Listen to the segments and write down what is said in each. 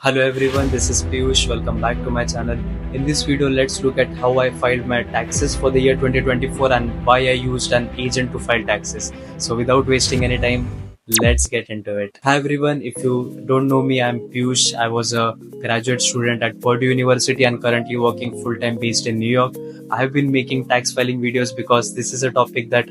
Hello everyone, this is Piyush. Welcome back to my channel. In this video, let's look at how I filed my taxes for the year 2024 and why I used an agent to file taxes. So without wasting any time, let's get into it. Hi everyone, if you don't know me, I'm Piyush. I was a graduate student at Purdue University and currently working full-time based in New York. I have been making tax filing videos because this is a topic that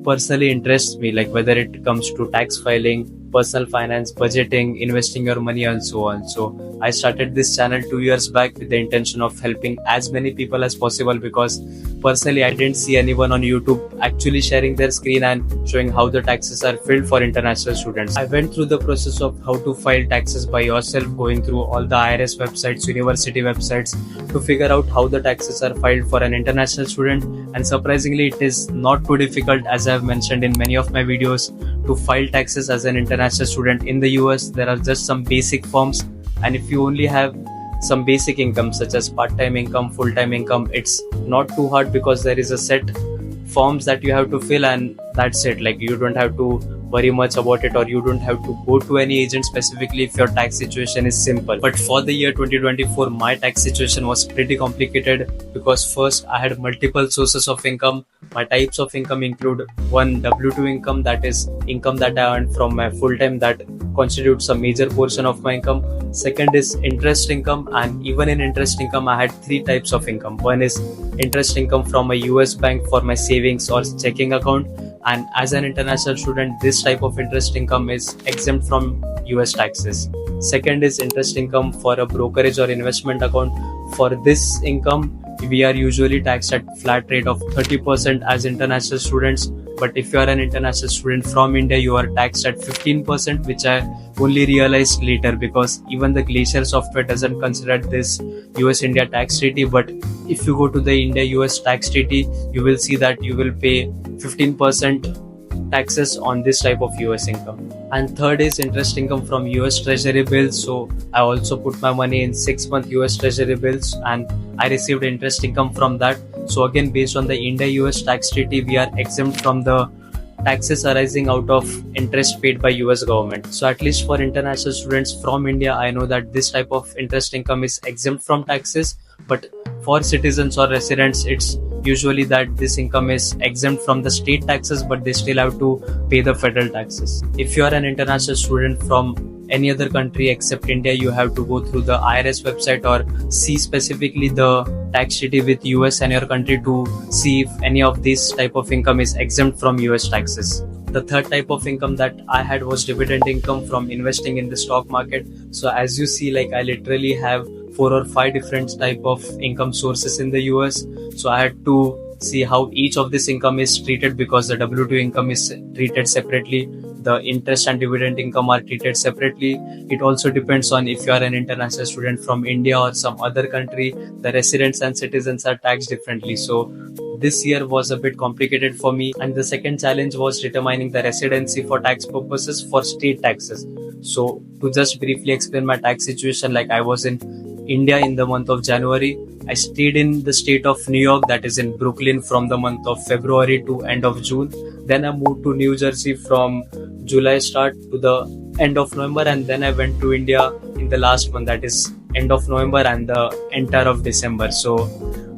personally interests me, like whether it comes to tax filing, personal finance, budgeting, investing your money, and so on. So I started this channel 2 years back with the intention of helping as many people as possible, because personally I didn't see anyone on YouTube actually sharing their screen and showing how the taxes are filed for international students. I went through the process of how to file taxes by yourself, going through all the IRS websites, university websites, to figure out how the taxes are filed for an international student. And surprisingly, it is not too difficult, as I have mentioned in many of my videos, to file taxes as an international student in the US. There are just some basic forms, and if you only have some basic income such as part-time income, full-time income, it's not too hard because there is a set forms that you have to fill and that's it. Like, you don't have to worry much about it, or you don't have to go to any agent specifically if your tax situation is simple. But for the year 2024, my tax situation was pretty complicated because first I had multiple sources of income. My types of income include one, W2 income, that is income that I earned from my full-time that constitutes a major portion of my income. Second is interest income, and even in interest income I had three types of income. One is interest income from a US bank for my savings or checking account, and as an international student this type of interest income is exempt from US taxes. Second is interest income for a brokerage or investment account. For this income we are usually taxed at flat rate of 30% as international students, but if you are an international student from India, you are taxed at 15%, which I only realized later because even the Glacier software doesn't consider this US-India tax treaty. But if you go to the India-US tax treaty, you will see that you will pay 15% taxes on this type of US income. And third is interest income from US Treasury bills. So I also put my money in 6-month US Treasury bills and I received interest income from that. So again, based on the India-US tax treaty, we are exempt from the taxes arising out of interest paid by US government. So at least for international students from India, I know that this type of interest income is exempt from taxes, but for citizens or residents, it's usually that this income is exempt from the state taxes, but they still have to pay the federal taxes. If you are an international student from any other country except India, you have to go through the IRS website or see specifically the tax treaty with US and your country to see if any of this type of income is exempt from US taxes. The third type of income that I had was dividend income from investing in the stock market. So as you see, like, I literally have 4 or 5 different type of income sources in the US. So I had to see how each of this income is treated because the W2 income is treated separately, the interest and dividend income are treated separately. It also depends on if you are an international student from India or some other country, the residents and citizens are taxed differently. So this year was a bit complicated for me, and the second challenge was determining the residency for tax purposes for state taxes. So to just briefly explain my tax situation, like, I was in India in the month of January. I stayed in the state of New York, that is in Brooklyn, from the month of February to end of June. Then I moved to New Jersey from July start to the end of November, and then I went to India in the last month, that is end of November and the entire of December. So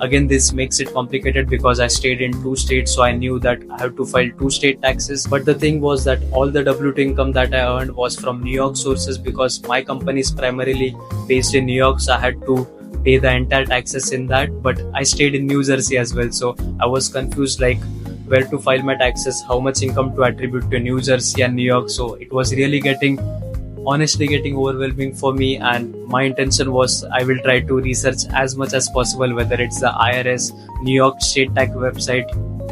again, this makes it complicated because I stayed in 2 states, so I knew that I have to file 2 state taxes. But the thing was that all the W2 income that I earned was from New York sources because my company is primarily based in New York, so I had to pay the entire taxes in that. But I stayed in New Jersey as well, so I was confused, like, where to file my taxes, how much income to attribute to New Jersey and New York. So it was really honestly getting overwhelming for me, and my intention was I will try to research as much as possible, whether it's the IRS, New York state tax website,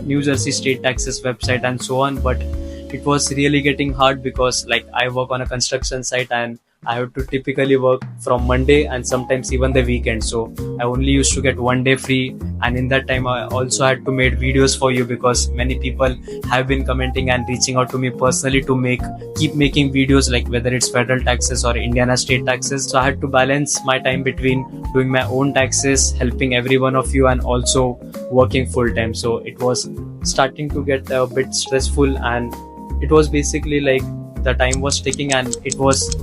New Jersey state taxes website, and so on. But it was really getting hard because, like, I work on a construction site and I have to typically work from Monday and sometimes even the weekend. So I only used to get 1 day free, and in that time I also had to make videos for you because many people have been commenting and reaching out to me personally to keep making videos, like whether it's federal taxes or Indiana state taxes. So I had to balance my time between doing my own taxes, helping every one of you, and also working full time. So it was starting to get a bit stressful, and it was basically like the time was ticking and it was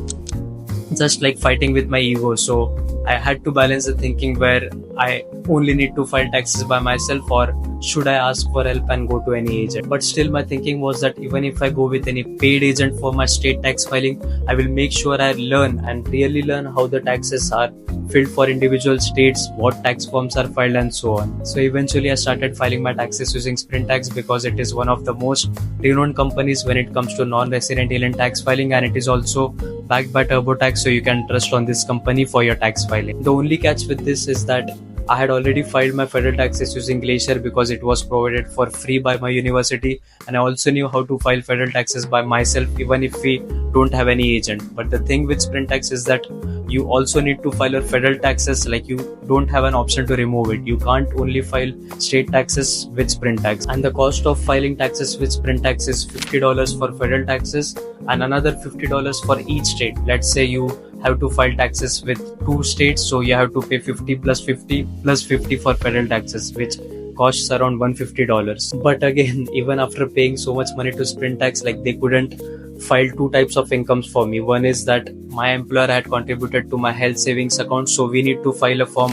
just like fighting with my ego. So I had to balance the thinking where I only need to file taxes by myself, or should I ask for help and go to any agent. But still my thinking was that even if I go with any paid agent for my state tax filing, I will make sure I learn and really learn how the taxes are filed for individual states, what tax forms are filed, and so on. So eventually I started filing my taxes using Sprintax because it is one of the most renowned companies when it comes to non-resident alien tax filing, and it is also backed by TurboTax, so you can trust on this company for your tax filing. The only catch with this is that I had already filed my federal taxes using Glacier because it was provided for free by my university, and I also knew how to file federal taxes by myself even if we don't have any agent. But the thing with Sprintax is that you also need to file your federal taxes, like you don't have an option to remove it. You can't only file state taxes with Sprintax, and the cost of filing taxes with Sprintax is $50 for federal taxes and another $50 for each state. Let's say you have to file taxes with 2 states, so you have to pay 50 plus 50 plus 50 for federal taxes, which costs around $150. But again, even after paying so much money to Sprintax, like they couldn't file 2 types of incomes for me. One is that my employer had contributed to my health savings account, so we need to file a form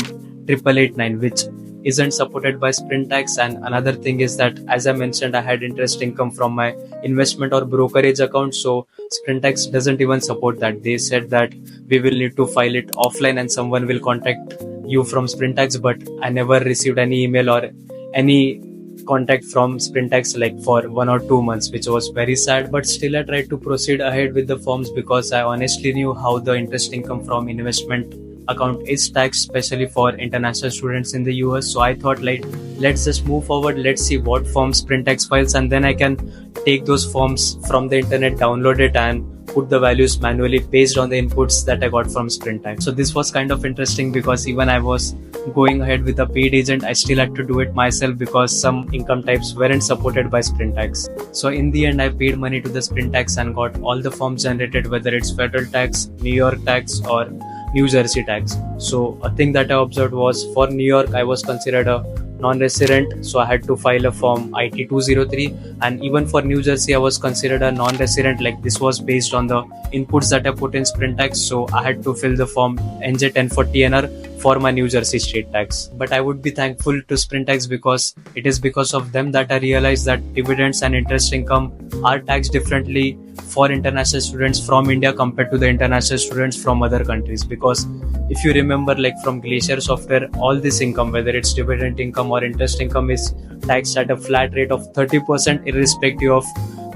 8889, which isn't supported by Sprintax. And another thing is that, as I mentioned, I had interest income from my investment or brokerage account, so Sprintax doesn't even support that. They said that we will need to file it offline and someone will contact you from Sprintax, but I never received any email or any contact from Sprintax like for 1 or 2 months, which was very sad. But still I tried to proceed ahead with the forms because I honestly knew how the interest income from investment account is taxed, especially for international students in the US. So I thought, like, let's just move forward, let's see what forms Sprintax files, and then I can take those forms from the internet, download it, and put the values manually based on the inputs that I got from Sprintax. So this was kind of interesting because even I was going ahead with a paid agent, I still had to do it myself because some income types weren't supported by Sprintax. So in the end, I paid money to the Sprintax and got all the forms generated, whether it's federal tax, New York tax, or New Jersey tax. So a thing that I observed was, for New York, I was considered a non-resident, so I had to file a form IT-203, and even for New Jersey I was considered a non-resident. Like, this was based on the inputs that I put in Sprintax, so I had to fill the form NJ1040NR for my New Jersey state tax. But I would be thankful to Sprintax because it is because of them that I realized that dividends and interest income are taxed differently for international students from India compared to the international students from other countries. Because if you remember, like from Glacier software, all this income, whether it's dividend income or interest income, is taxed at a flat rate of 30% irrespective of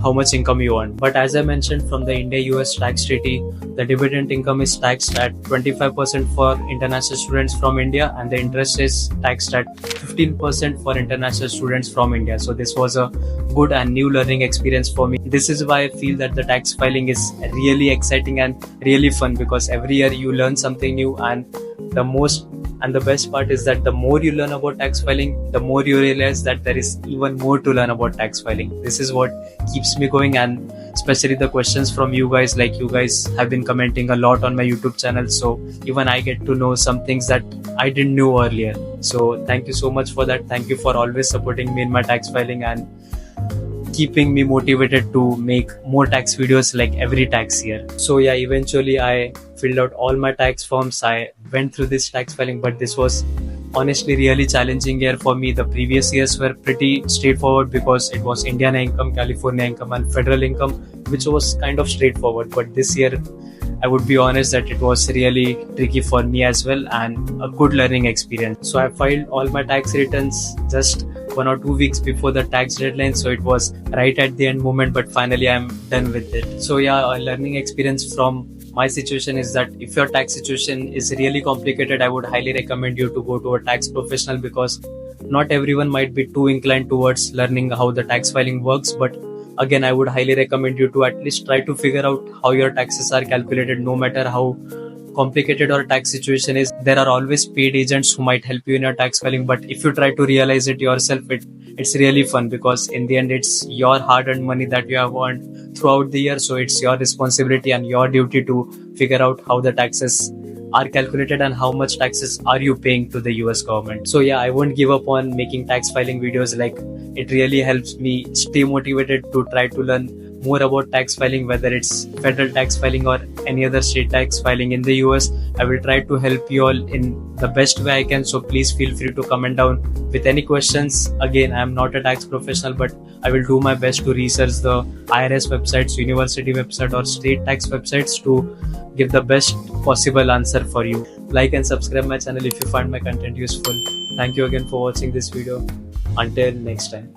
how much income you earn. But as I mentioned, from the India-US tax treaty, the dividend income is taxed at 25% for international students from India, and the interest is taxed at 15% for international students from India. So this was a good and new learning experience for me. This is why I feel that the tax filing is really exciting and really fun, because every year you learn something new, and the best part is that the more you learn about tax filing, the more you realize that there is even more to learn about tax filing. This is what keeps me going, and especially the questions from you guys. Like, you guys have been commenting a lot on my YouTube channel, so even I get to know some things that I didn't know earlier. So thank you so much for that. Thank you for always supporting me in my tax filing and keeping me motivated to make more tax videos like every tax year. So yeah, eventually I filled out all my tax forms. I went through this tax filing, but this was honestly really challenging year for me. The previous years were pretty straightforward because it was Indiana income, California income, and federal income, which was kind of straightforward. But this year, I would be honest that it was really tricky for me as well, and a good learning experience. So I filed all my tax returns just 1 or 2 weeks before the tax deadline, so it was right at the end moment, but finally I'm done with it. So yeah, a learning experience from my situation is that if your tax situation is really complicated, I would highly recommend you to go to a tax professional, because not everyone might be too inclined towards learning how the tax filing works. But again, I would highly recommend you to at least try to figure out how your taxes are calculated. No matter how complicated your tax situation is, there are always paid agents who might help you in your tax filing. But if you try to realize it yourself, it's really fun, because in the end it's your hard-earned money that you have earned throughout the year. So it's your responsibility and your duty to figure out how the taxes are calculated and how much taxes are you paying to the US government. So yeah, I won't give up on making tax filing videos. Like, it really helps me stay motivated to try to learn more about tax filing, whether it's federal tax filing or any other state tax filing in the US. I will try to help you all in the best way I can. So please feel free to comment down with any questions. Again, I am not a tax professional, but I will do my best to research the IRS websites, university website, or state tax websites to give the best possible answer for you. Like and subscribe my channel if you find my content useful. Thank you again for watching this video. Until next time.